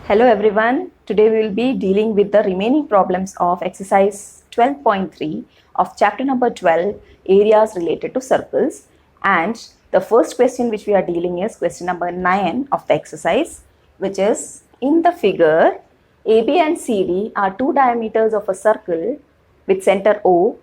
Hello everyone. Today we will be dealing with the remaining problems of exercise 12.3 of chapter number 12, areas related to circles. And the first question which we are dealing is question number 9 of the exercise, which is in the figure AB and CD are two diameters of a circle with center O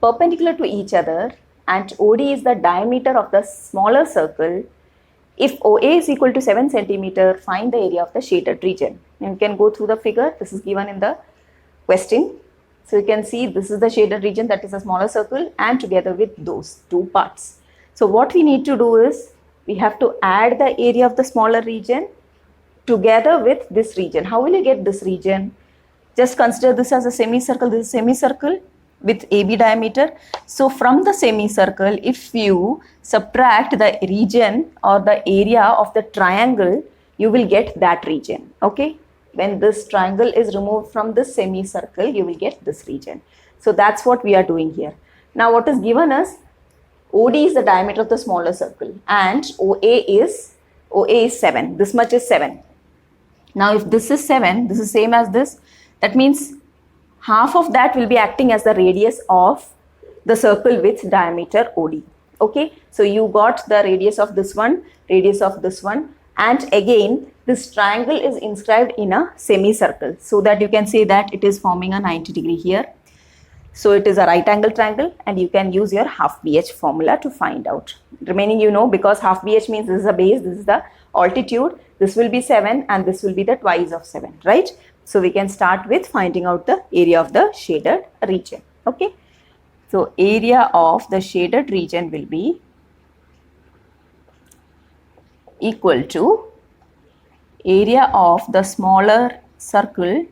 perpendicular to each other, and OD is the diameter of the smaller circle. If OA is equal to 7 centimeter, find the area of the shaded region. You can go through the figure. This is given in the question. So you can see this is the shaded region, that is a smaller circle, and together with those two parts. So what we need to do is we have to add the area of the smaller region together with this region. How will you get this region? Just consider this as a semicircle. This is semicircle with AB diameter. So from the semicircle, if you subtract the region or the area of the triangle, you will get that region. Okay, when this triangle is removed from this semicircle, you will get this region. So that's what we are doing here. Now what is given us, OD is the diameter of the smaller circle and OA is 7. This much is 7. Now if this is 7, this is same as this. That means half of that will be acting as the radius of the circle with diameter OD. Okay, so you got the radius of this one, and again this triangle is inscribed in a semicircle, so that you can say that it is forming a 90 degree here. So it is a right angle triangle, and you can use your half BH formula to find out. Remaining you know, because half BH means this is the base, this is the altitude, this will be 7 and this will be the twice of 7, right? So we can start with finding out the area of the shaded region. Okay, so area of the shaded region will be equal to area of the smaller circle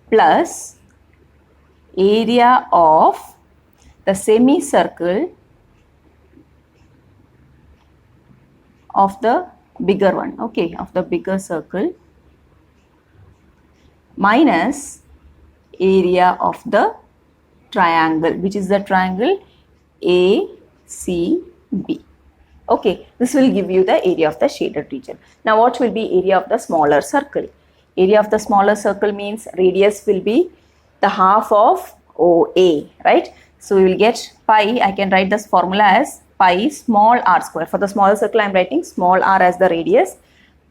plus area of the semicircle of the bigger one, okay, of the bigger circle, minus area of the triangle, which is the triangle ACB. Okay, this will give you the area of the shaded region. Now what will be area of the smaller circle? Area of the smaller circle means radius will be the half of OA, right? So we will get pi. I can write this formula as pi small r square. For the smaller circle I am writing small r as the radius,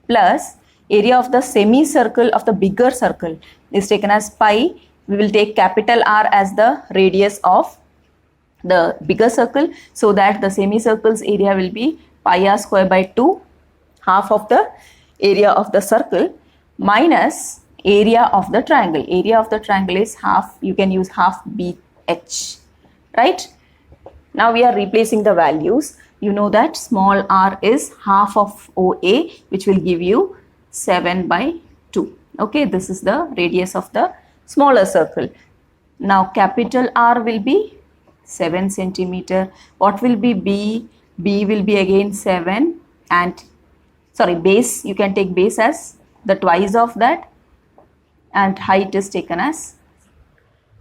plus area of the semicircle of the bigger circle is taken as pi. We will take capital R as the radius of the bigger circle, so that the semicircle's area will be pi r square by 2, half of the area of the circle, minus area of the triangle. Area of the triangle is half, you can use half BH, right? Now we are replacing the values. You know that small r is half of OA, which will give you 7 by 2. Okay, this is the radius of the smaller circle. Now capital R will be 7 centimeter. What will be B? B will be again 7, and sorry, base, you can take base as the twice of that, and height is taken as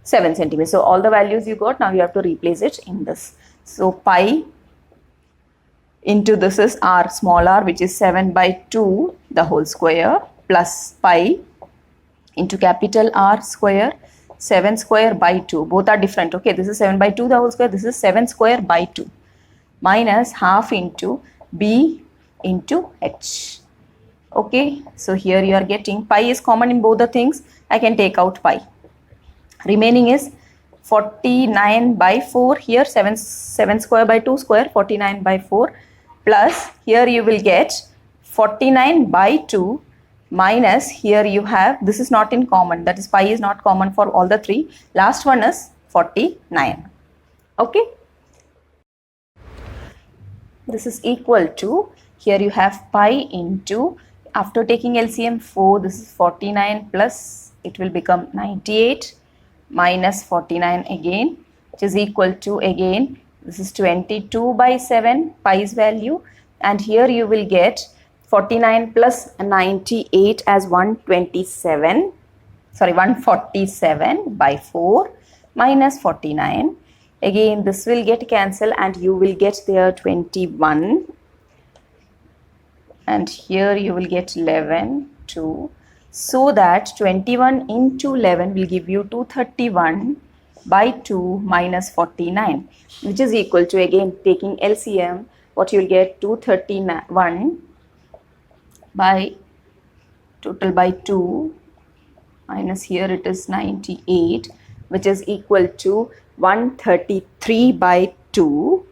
7 centimeters. So all the values you got, now you have to replace it in this. So pi into this is r small r, which is 7 by 2 the whole square, plus pi into capital R square, 7 square by 2. Both are different. Okay, this is 7 by 2 the whole square, this is 7 square by 2, minus half into B into H. Okay, so here you are getting pi is common in both the things. I can take out pi. Remaining is 49 by 4. Here 7 square by 2 square, 49 by 4, plus here you will get 49 by 2, minus here you have, this is not in common, that is pi is not common for all the three. Last one is 49. Okay, this is equal to, here you have pi into, after taking LCM 4, this is 49 plus, it will become 98, minus 49 again, which is equal to, again this is 22 by 7 pi's value, and here you will get 49 plus 98 as 147 by 4, minus 49. Again this will get cancelled and you will get there 21 and here you will get 11, 2. So that 21 into 11 will give you 231 by 2 minus 49, which is equal to, again taking LCM, what you will get 231 by total by 2 minus here it is 98, which is equal to 133 by 2,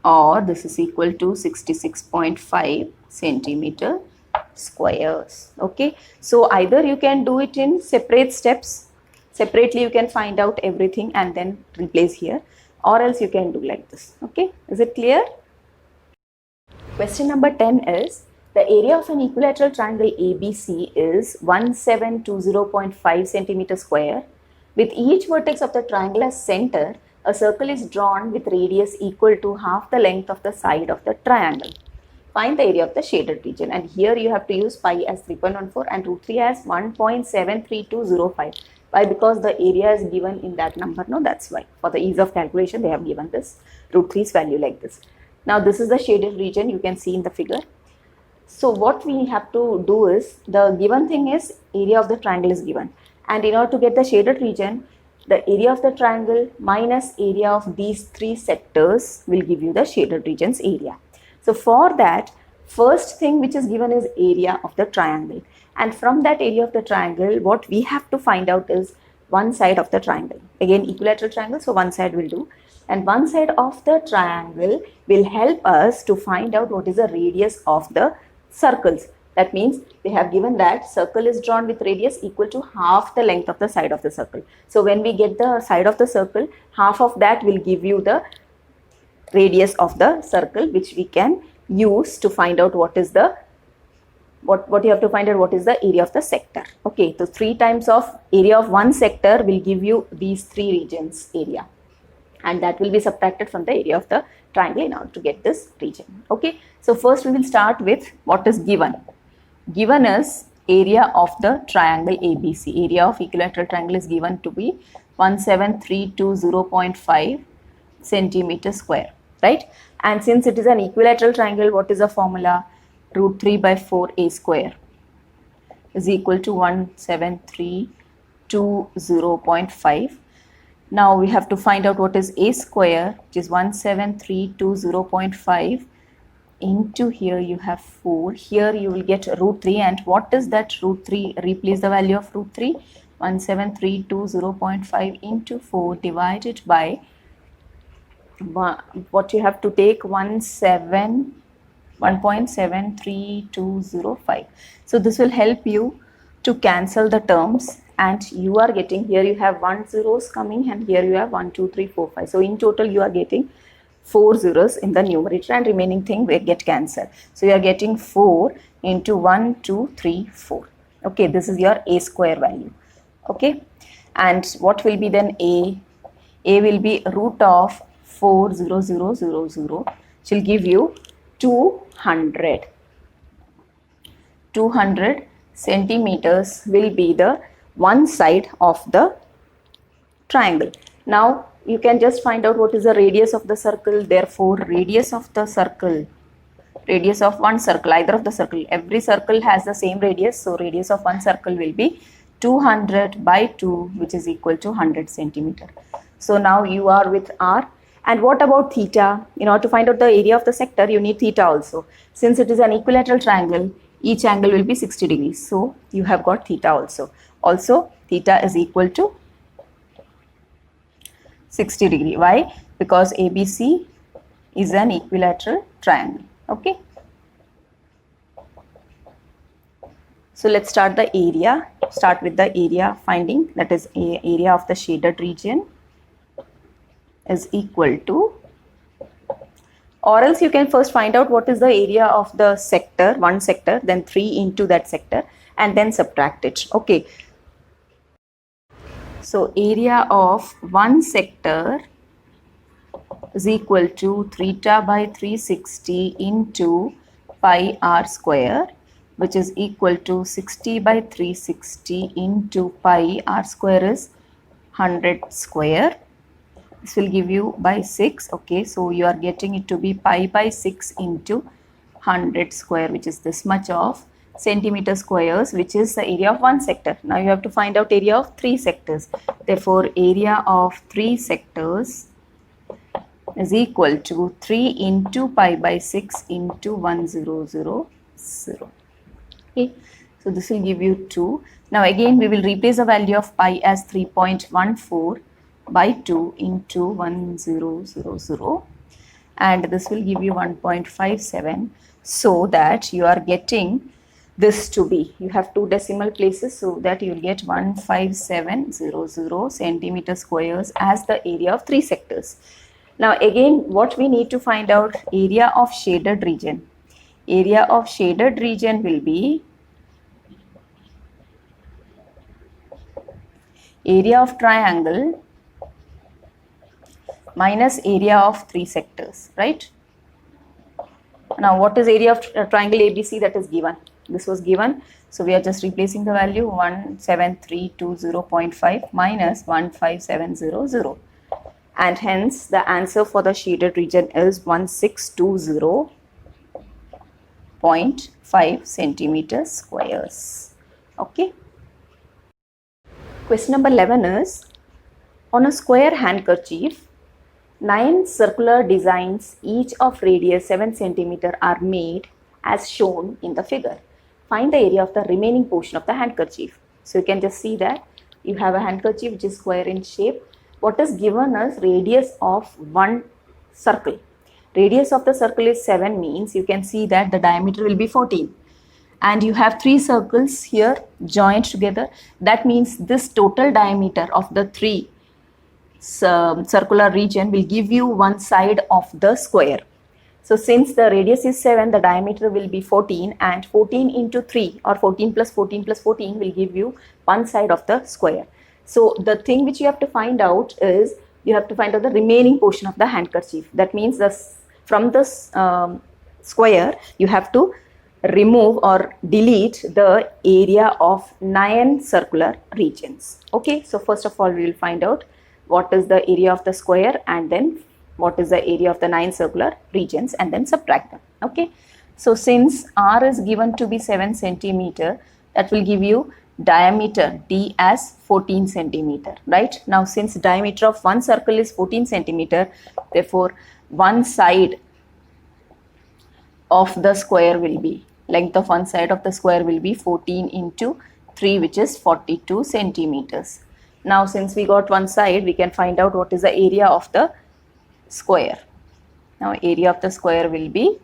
or this is equal to 66.5 centimeter squares. Okay, so either you can do it in separate steps, separately you can find out everything and then replace here, or else you can do like this. Okay, is it clear? Question number 10 is, the area of an equilateral triangle ABC is 1720.5 centimeter square. With each vertex of the triangle as center, a circle is drawn with radius equal to half the length of the side of the triangle. Find the area of the shaded region. And here you have to use pi as 3.14 and root 3 as 1.73205. Why? Because the area is given in that number. No, that's why. For the ease of calculation, they have given this root 3's value like this. Now, this is the shaded region you can see in the figure. So, what we have to do is, the given thing is area of the triangle is given. And in order to get the shaded region, the area of the triangle minus area of these three sectors will give you the shaded region's area. So, for that, first thing which is given is area of the triangle. And from that area of the triangle, what we have to find out is one side of the triangle. Again, equilateral triangle, so one side will do. And one side of the triangle will help us to find out what is the radius of the circles. That means they have given that circle is drawn with radius equal to half the length of the side of the circle. So when we get the side of the circle, half of that will give you the radius of the circle, which we can use to find out what is the what you have to find out what is the area of the sector. Okay, so 3 times of area of one sector will give you these 3 regions area, and that will be subtracted from the area of the triangle in order to get this region. Okay, so first we will start with what is given. Given is area of the triangle ABC. Area of equilateral triangle is given to be 17320.5 centimeter square, right? And since it is an equilateral triangle, what is the formula? Root 3 by 4a square is equal to 17320.5. Now we have to find out what is a square, which is 17320.5 into here you have 4. Here you will get root 3, and what is that root 3? Replace the value of root 3. 17320.5 into 4 divided by what you have to take 1.73205. So this will help you to cancel the terms, and you are getting, here you have 1 zeros coming and here you have 1, 2, 3, 4, 5. So in total you are getting 4 zeros in the numerator, and remaining thing will get cancelled. So you are getting 4 into 1, 2, 3, 4. Okay, this is your a square value. Okay, and what will be then a? A will be root of 40000, which will give you 200. 200 centimeters will be the one side of the triangle. Now you can just find out what is the radius of the circle. Therefore, radius of the circle, radius of one circle, either of the circle, every circle has the same radius. So radius of one circle will be 200 by 2, which is equal to 100 centimeter. So now you are with R. And what about theta? In order to find out the area of the sector, you need theta also. Since it is an equilateral triangle, each angle will be 60 degrees. So you have got theta also. Also, theta is equal to 60 degree. Why? Because ABC is an equilateral triangle. Okay. So let's start the area. Start with the area finding, that is area of the shaded region is equal to, or else you can first find out what is the area of the sector, one sector, then 3 into that sector, and then subtract it. Okay. So area of one sector is equal to theta by 360 into pi r square, which is equal to 60 by 360 into pi r square is 100 square. This will give you by 6. Okay, so you are getting it to be pi by 6 into 100 square, which is this much of centimeter squares, which is the area of one sector. Now you have to find out area of 3 sectors. Therefore, area of 3 sectors is equal to 3 into pi by 6 into 1000. Okay, so this will give you 2. Now again we will replace the value of pi as 3.14 by 2 into 1000, and this will give you 1.57, so that you are getting this to be, you have 2 decimal places, so that you will get 15700 centimeter squares as the area of 3 sectors. Now again, what we need to find out, area of shaded region. Area of shaded region will be area of triangle minus area of 3 sectors, right? Now what is area of triangle ABC? That is given. This was given. So we are just replacing the value 17320.5 minus 15700. And hence the answer for the shaded region is 1620.5 centimeters squares. Okay. Question number 11 is, on a square handkerchief, 9 circular designs, each of radius 7 centimeter, are made as shown in the figure. Find the area of the remaining portion of the handkerchief. So you can just see that you have a handkerchief which is square in shape. What is given as radius of one circle? Radius of the circle is 7, means you can see that the diameter will be 14. And you have 3 circles here joined together. That means this total diameter of the 3 circular region will give you one side of the square. So since the radius is 7, the diameter will be 14, and 14 into 3 or 14 plus 14 plus 14 will give you one side of the square. So the thing which you have to find out is, you have to find out the remaining portion of the handkerchief. That means from this square you have to remove or delete the area of 9 circular regions. Okay, so first of all we will find out what is the area of the square, and then what is the area of the 9 circular regions, and then subtract them. Okay, so since R is given to be 7 centimeter, that will give you diameter D as 14 centimeter, right? Now since diameter of one circle is 14 centimeter, therefore one side of the square will be, length of one side of the square will be 14 into 3, which is 42 centimeters. Now since we got one side, we can find out what is the area of the square. Now area of the square will be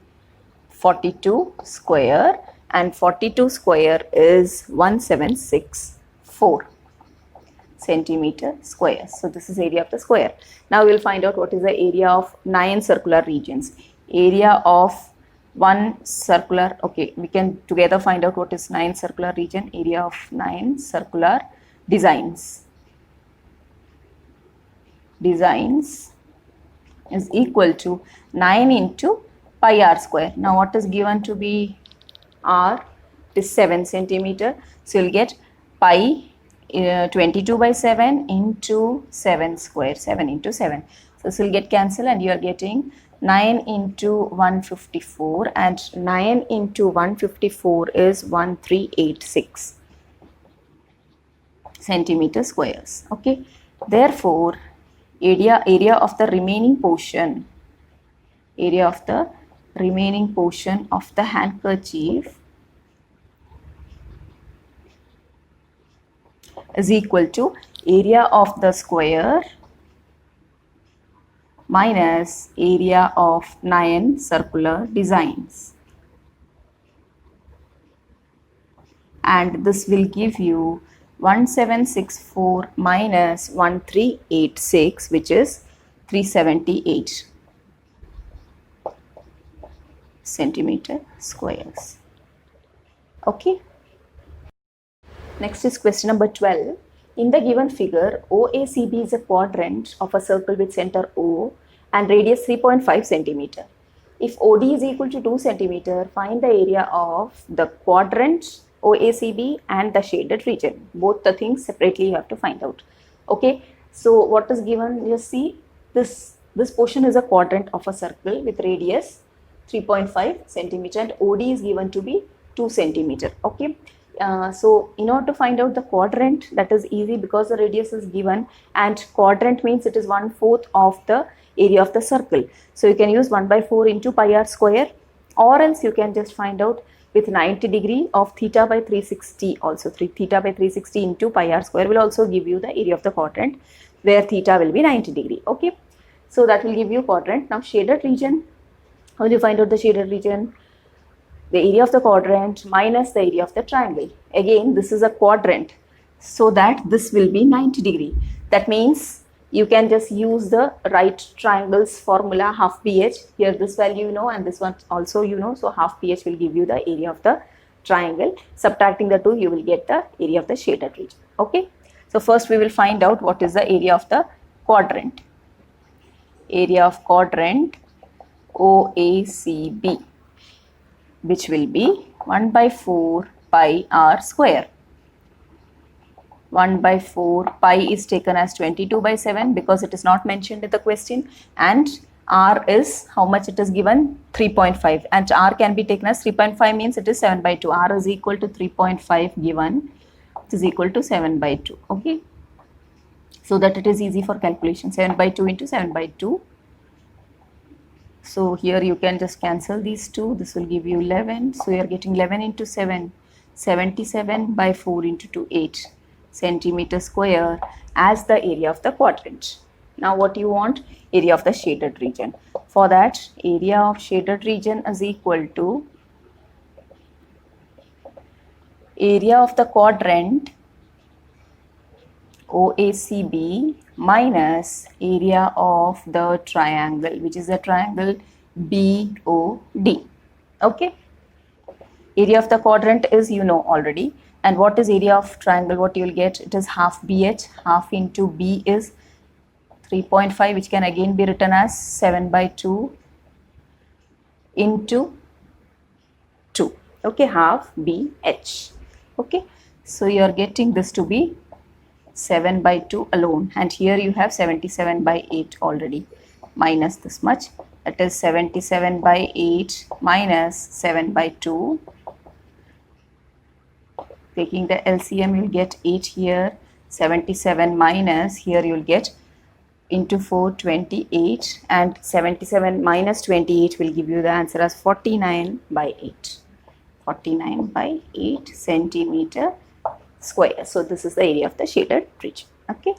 42 square, and 42 square is 1764 centimeter square. So this is area of the square. Now we will find out what is the area of 9 circular regions. Area of one circular, okay, we can together find out what is 9 circular region. Area of 9 circular designs is equal to 9 into pi r square. Now what is given to be r is 7 centimeter. So you'll get pi 22 by 7 into 7 square, 7 into 7. So this will get cancelled, and you are getting 9 into 154, and 9 into 154 is 1386 centimeter squares. Okay, therefore area of the remaining portion, of the handkerchief is equal to area of the square minus area of 9 circular designs, and this will give you 1764 minus 1386, which is 378 centimeter squares. Okay. Next is question number 12. In the given figure, OACB is a quadrant of a circle with center O and radius 3.5 centimeter. If OD is equal to 2 centimeter, find the area of the quadrant OACB and the shaded region. Both the things separately you have to find out. Okay, so what is given? Just see, this portion is a quadrant of a circle with radius 3.5 centimeter and OD is given to be 2 centimeter. Okay. So in order to find out the quadrant, that is easy because the radius is given, and quadrant means it is 1/4 of the area of the circle. So you can use 1/4 into pi r square, or else you can just find out with 90 degree of theta by 360 also. Theta by 360 into pi r square will also give you the area of the quadrant, where theta will be 90 degree. Okay. So that will give you quadrant. Now shaded region, how will you find out the shaded region? The area of the quadrant minus the area of the triangle. Again, this is a quadrant, so that this will be 90 degree. That means you can just use the right triangles formula, half BH. Here this value you know, and this one also you know. So half BH will give you the area of the triangle. Subtracting the two, you will get the area of the shaded region. Okay. So first we will find out what is the area of the quadrant. Area of quadrant OACB, which will be 1/4 pi r square. 1/4 pi is taken as 22/7 because it is not mentioned in the question, and r is how much it is given, 3.5, and r can be taken as 3.5 means it is 7/2. R is equal to 3.5 given, it is equal to 7/2. Okay, so that it is easy for calculation. 7/2 into 7/2. So here you can just cancel these two. This will give you 11. So you are getting 11 into 7, 77/4 into 2, 8 centimeter square as the area of the quadrant. Now what you want? Area of the shaded region. For that, area of shaded region is equal to area of the quadrant OACB minus area of the triangle, which is the triangle BOD. Okay. Area of the quadrant is you know already. And what is area of triangle? What you will get? It is half BH. Half into B is 3.5, which can again be written as 7/2 into 2. Okay, half BH. Okay, so you are getting this to be 7/2 alone, and here you have 77/8 already, minus this much, that is 77/8 minus 7/2. Taking the LCM, you'll get 8 here. 77 minus here you'll get into 4, 28, and 77 minus 28 will give you the answer as 49/8. 49/8 centimeter square. So this is the area of the shaded region. Okay.